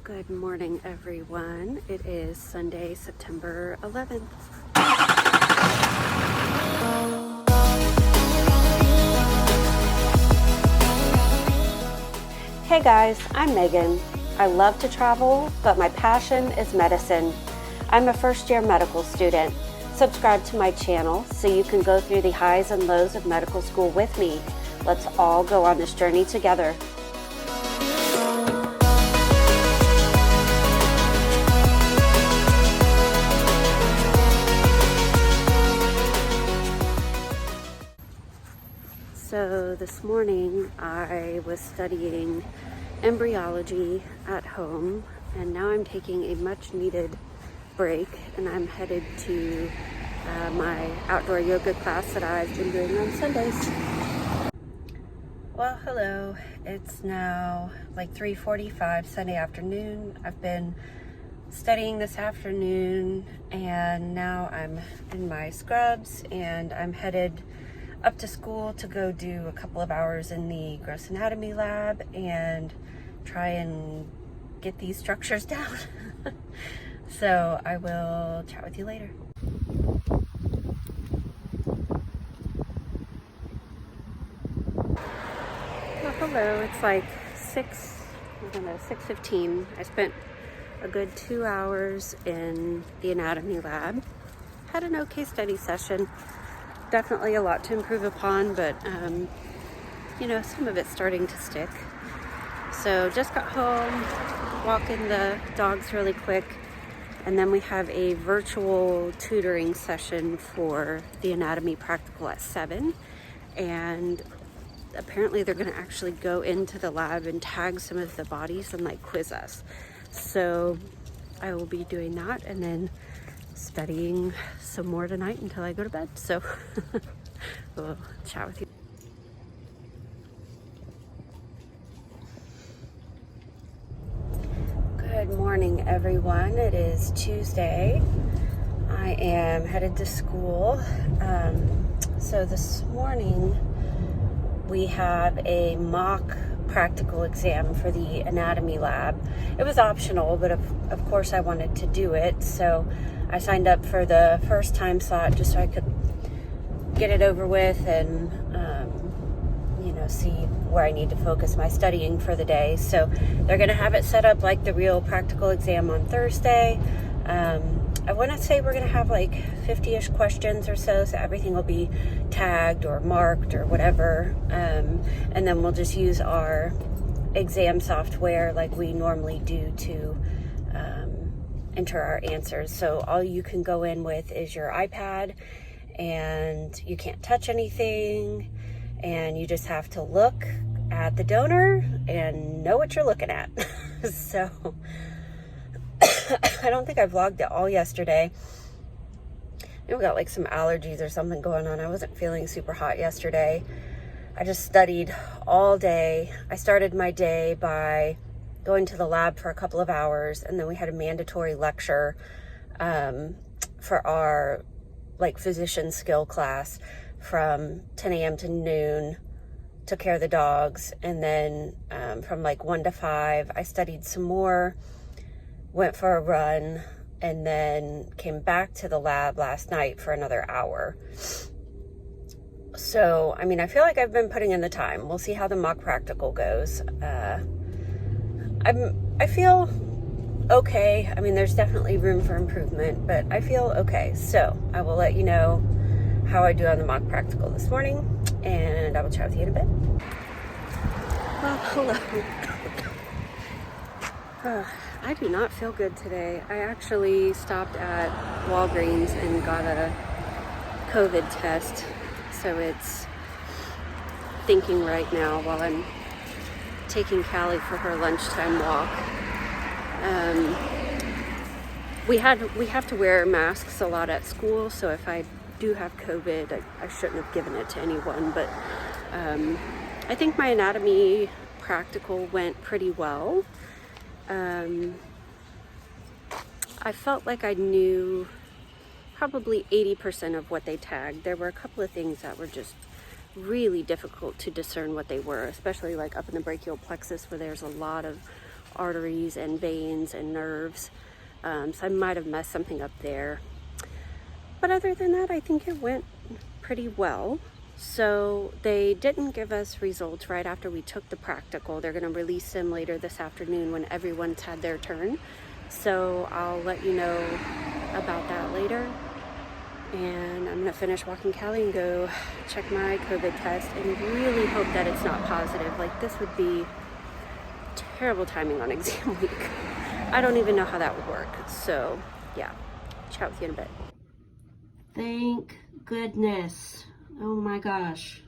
Good morning, everyone. It is Sunday, September 11th. Hey guys, I'm Megan. I love to travel, but my passion is medicine. I'm a first-year medical student. Subscribe to my channel so you can go through the highs and lows of medical school with me. Let's all go on this journey together. So this morning I was studying embryology at home, and now I'm taking a much needed break and I'm headed to my outdoor yoga class that I've been doing on Sundays. Well, hello. It's now like 3:45 Sunday afternoon. I've been studying this afternoon and now I'm in my scrubs and I'm headed up to school to go do a couple of hours in the gross anatomy lab and try and get these structures down. So I will chat with you later. Well, hello, it's like 6:15. I spent a good 2 hours in the anatomy lab. Had an okay study session. Definitely a lot to improve upon, but some of it's starting to stick. So just got home, walking the dogs really quick, and then we have a virtual tutoring session for the anatomy practical at 7, and apparently they're going to actually go into the lab and tag some of the bodies and like quiz us. So I will be doing that and then studying some more tonight until I go to bed. So we'll chat with you. Good morning, everyone. It is Tuesday. I am headed to school. So this morning we have a mock practical exam for the anatomy lab. It was optional, but of course I wanted to do it. So I signed up for the first time slot just so I could get it over with and see where I need to focus my studying for the day. So they're going to have it set up like the real practical exam on Thursday. I want to say we're going to have like 50-ish questions or so everything will be tagged or marked or whatever. And then we'll just use our exam software like we normally do to enter our answers. So all you can go in with is your iPad, and you can't touch anything, and you just have to look at the donor and know what you're looking at. So I don't think I vlogged it all yesterday. We got like some allergies or something going on. I wasn't feeling super hot yesterday. I just studied all day. I started my day by going to the lab for a couple of hours, and then we had a mandatory lecture for our like physician skill class from 10 a.m. to noon. Took care of the dogs, and then from like 1 to 5 I studied some more, went for a run, and then came back to the lab last night for another hour. So I feel like I've been putting in the time. We'll see how the mock practical goes. I feel okay. There's definitely room for improvement, but I feel okay. So I will let you know how I do on the mock practical this morning, and I will chat with you in a bit. Well, hello. I do not feel good today. I actually stopped at Walgreens and got a COVID test, so it's thinking right now while I'm taking Callie for her lunchtime walk. We have to wear masks a lot at school, so if I do have COVID, I shouldn't have given it to anyone, but I think my anatomy practical went pretty well. I felt like I knew probably 80% of what they tagged. There were a couple of things that were just really difficult to discern what they were, especially like up in the brachial plexus where there's a lot of arteries and veins and nerves. So I might have messed something up there. But other than that, I think it went pretty well. So they didn't give us results right after we took the practical. They're going to release them later this afternoon when everyone's had their turn. So I'll let you know about that later. And I'm going to finish walking Callie and go check my COVID test and really hope that it's not positive. Like, this would be terrible timing on exam week. I don't even know how that would work. So yeah, chat with you in a bit. Thank goodness. Oh my gosh.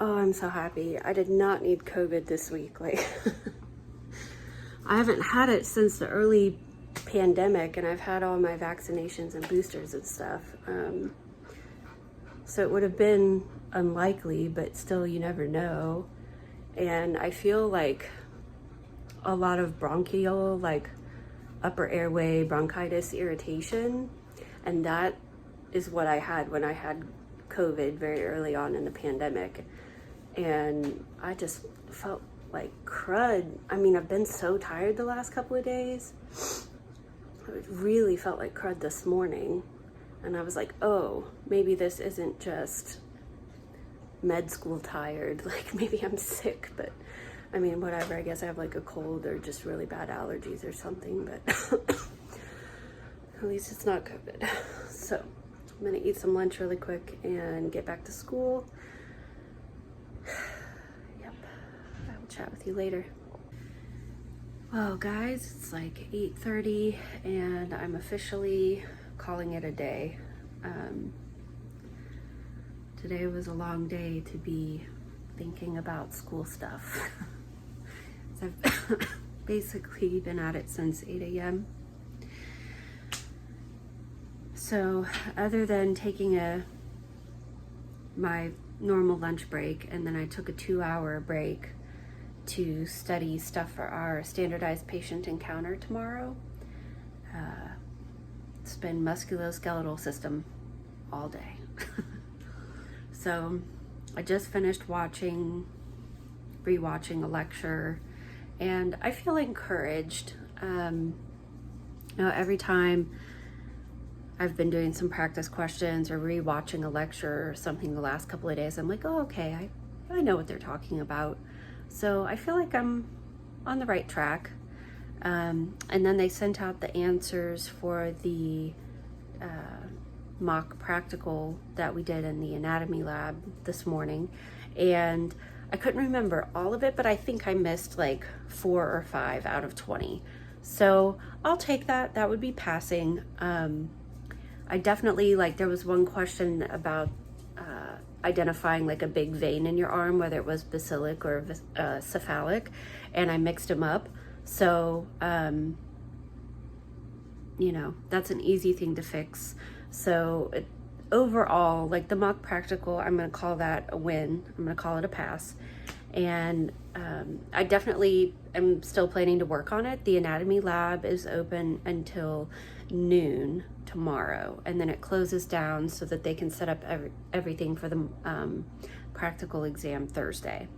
Oh, I'm so happy. I did not need COVID this week. Like, I haven't had it since the early pandemic, and I've had all my vaccinations and boosters and stuff. So it would have been unlikely, but still, you never know. And I feel like a lot of bronchial, like upper airway bronchitis irritation, and that is what I had when I had COVID very early on in the pandemic. And I just felt like crud. I mean, I've been so tired the last couple of days. I really felt like crud this morning. And I was like, oh, maybe this isn't just med school tired. Like, maybe I'm sick, but I mean, whatever. I guess I have like a cold or just really bad allergies or something, but at least it's not COVID. So I'm gonna eat some lunch really quick and get back to school. Yep, I will chat with you later. Well, guys, it's like 8:30 and I'm officially calling it a day. Today was a long day to be thinking about school stuff. So I've basically been at it since 8 a.m. So other than taking my normal lunch break, and then I took a 2-hour break to study stuff for our standardized patient encounter tomorrow. It's been musculoskeletal system all day. So I just finished rewatching a lecture, and I feel encouraged. Every time I've been doing some practice questions or rewatching a lecture or something the last couple of days, I'm like, oh, okay, I know what they're talking about. So I feel like I'm on the right track. And then they sent out the answers for the mock practical that we did in the anatomy lab this morning. And I couldn't remember all of it, but I think I missed like 4 or 5 out of 20. So I'll take that. That would be passing. I definitely, like, there was one question about identifying like a big vein in your arm, whether it was basilic or cephalic, and I mixed them up. So, that's an easy thing to fix. So overall, like the mock practical, I'm going to call that a win. I'm going to call it a pass. And I definitely am still planning to work on it. The anatomy lab is open until noon tomorrow, and then it closes down so that they can set up everything for the practical exam Thursday.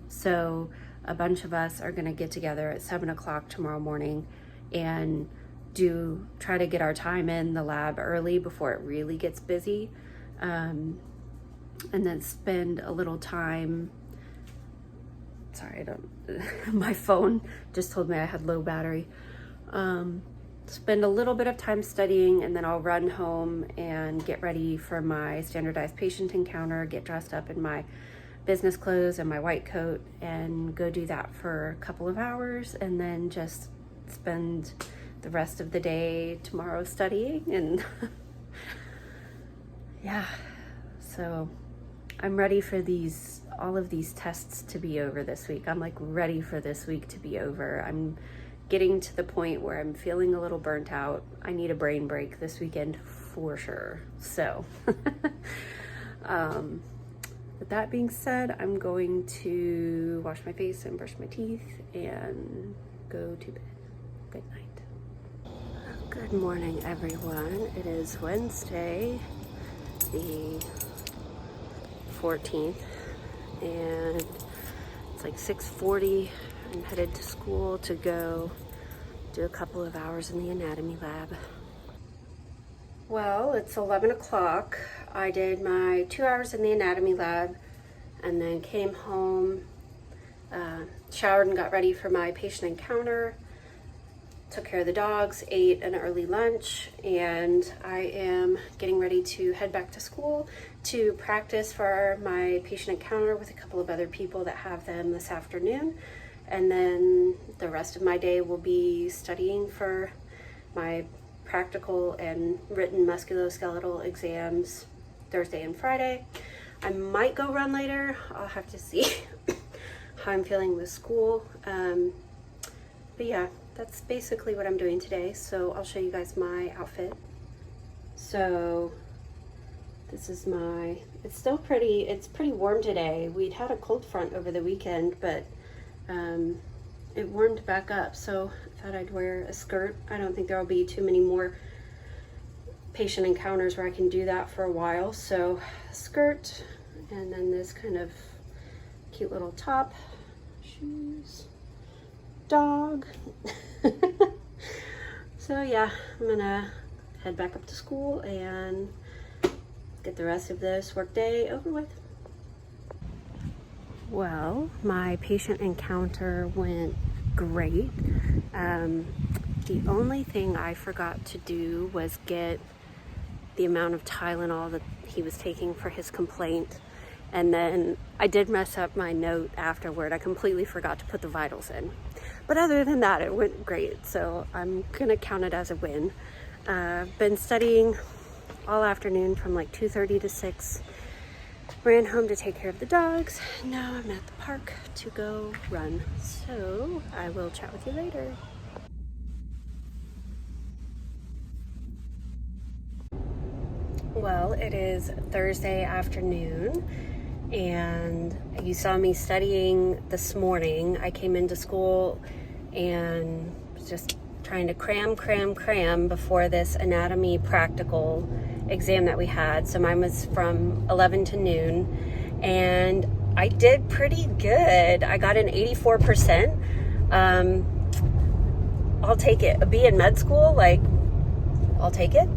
So a bunch of us are going to get together at 7 o'clock tomorrow morning and try to get our time in the lab early before it really gets busy, and then spend a little time. Sorry, my phone just told me I had low battery. Spend a little bit of time studying, and then I'll run home and get ready for my standardized patient encounter, get dressed up in my business clothes and my white coat, and go do that for a couple of hours, and then just spend the rest of the day tomorrow studying. And yeah, so I'm ready for all of these tests to be over this week. I'm like ready for this week to be over. I'm getting to the point where I'm feeling a little burnt out. I need a brain break this weekend for sure. So with that being said, I'm going to wash my face and brush my teeth and go to bed. Good night. Good morning, everyone. It is Wednesday, the 14th, and it's like 6:40 I'm headed to school to go do a couple of hours in the anatomy lab. Well, it's 11 o'clock. I did my 2 hours in the anatomy lab and then came home, showered and got ready for my patient encounter, took care of the dogs, ate an early lunch, and I am getting ready to head back to school to practice for my patient encounter with a couple of other people that have them this afternoon. And then the rest of my day will be studying for my practical and written musculoskeletal exams Thursday and Friday. I might go run later. I'll have to see how I'm feeling with school. But yeah, that's basically what I'm doing today. So I'll show you guys my outfit. So this is it's pretty warm today. We'd had a cold front over the weekend, but it warmed back up. So I thought I'd wear a skirt. I don't think there'll be too many more patient encounters where I can do that for a while. So skirt, and then this kind of cute little top, shoes, dog. So yeah, I'm gonna head back up to school and get the rest of this workday over with. Well, my patient encounter went great. The only thing I forgot to do was get the amount of Tylenol that he was taking for his complaint. And then I did mess up my note afterward. I completely forgot to put the vitals in. But other than that, it went great. So I'm gonna count it as a win. Been studying all afternoon from like 2:30 to 6. Ran home to take care of the dogs. Now I'm at the park to go run. So I will chat with you later. Well, it is Thursday afternoon, and you saw me studying this morning. I came into school and was just trying to cram before this anatomy practical exam that we had. So mine was from 11 to noon, and I did pretty good. I got an 84%. I'll take it. A B in med school, like, I'll take it.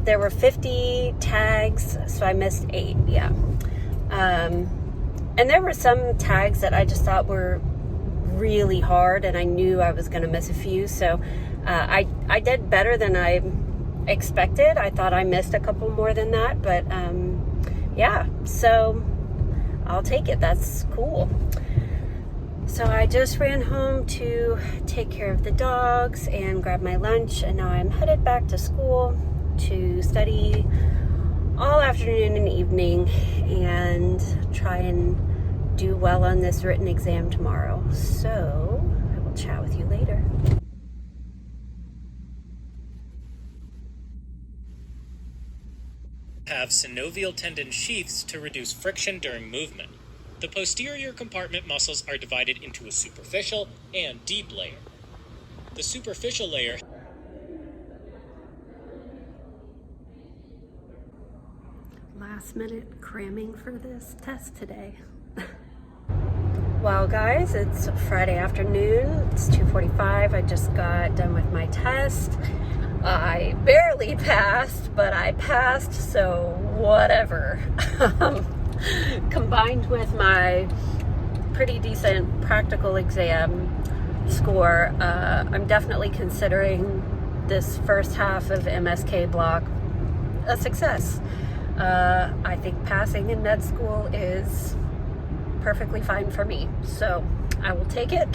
There were 50 tags, so I missed 8, yeah. And there were some tags that I just thought were really hard, and I knew I was gonna miss a few, so I did better than I expected. I thought I missed a couple more than that, but yeah, so I'll take it. That's cool. So I just ran home to take care of the dogs and grab my lunch, and now I'm headed back to school to study all afternoon and evening and try and do well on this written exam tomorrow. So I will chat with you later. Have synovial tendon sheaths to reduce friction during movement. The posterior compartment muscles are divided into a superficial and deep layer. The superficial layer last minute cramming for this test today. Well guys, it's Friday afternoon. It's 2:45. I just got done with my test. I barely passed, but I passed, so whatever. Combined with my pretty decent practical exam score, I'm definitely considering this first half of MSK block a success. I think passing in med school is perfectly fine for me, so I will take it.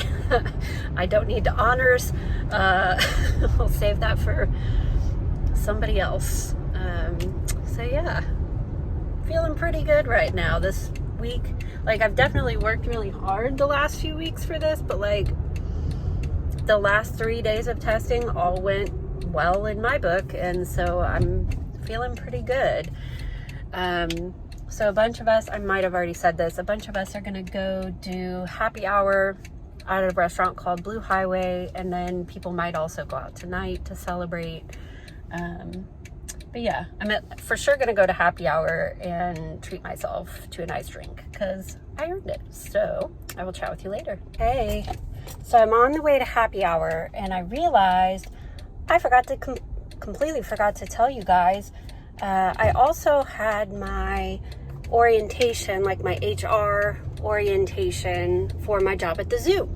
I don't need to honors. I'll save that for somebody else. So yeah, feeling pretty good right now this week. Like, I've definitely worked really hard the last few weeks for this, but like the last 3 days of testing all went well in my book, and so I'm feeling pretty good. So a bunch of us, I might have already said this, a bunch of us are gonna go do happy hour at a restaurant called Blue Highway, and then people might also go out tonight to celebrate. But yeah, I'm for sure gonna go to happy hour and treat myself to a nice drink because I earned it. So I will chat with you later. Hey, so I'm on the way to happy hour and I realized I forgot to completely forgot to tell you guys. I also had my orientation, like my HR orientation for my job at the zoo.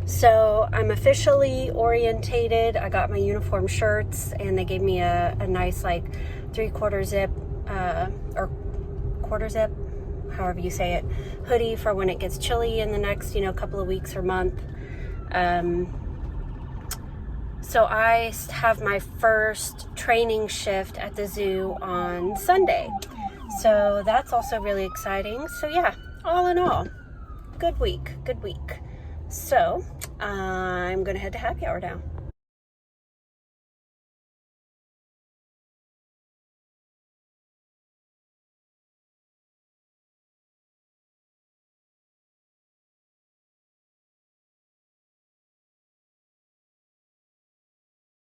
So I'm officially orientated. I got my uniform shirts and they gave me a nice like 3/4 zip or quarter zip, however you say it, hoodie for when it gets chilly in the next, couple of weeks or month. So I have my first training shift at the zoo on Sunday. So that's also really exciting. So yeah, all in all, good week. So I'm gonna head to happy hour now.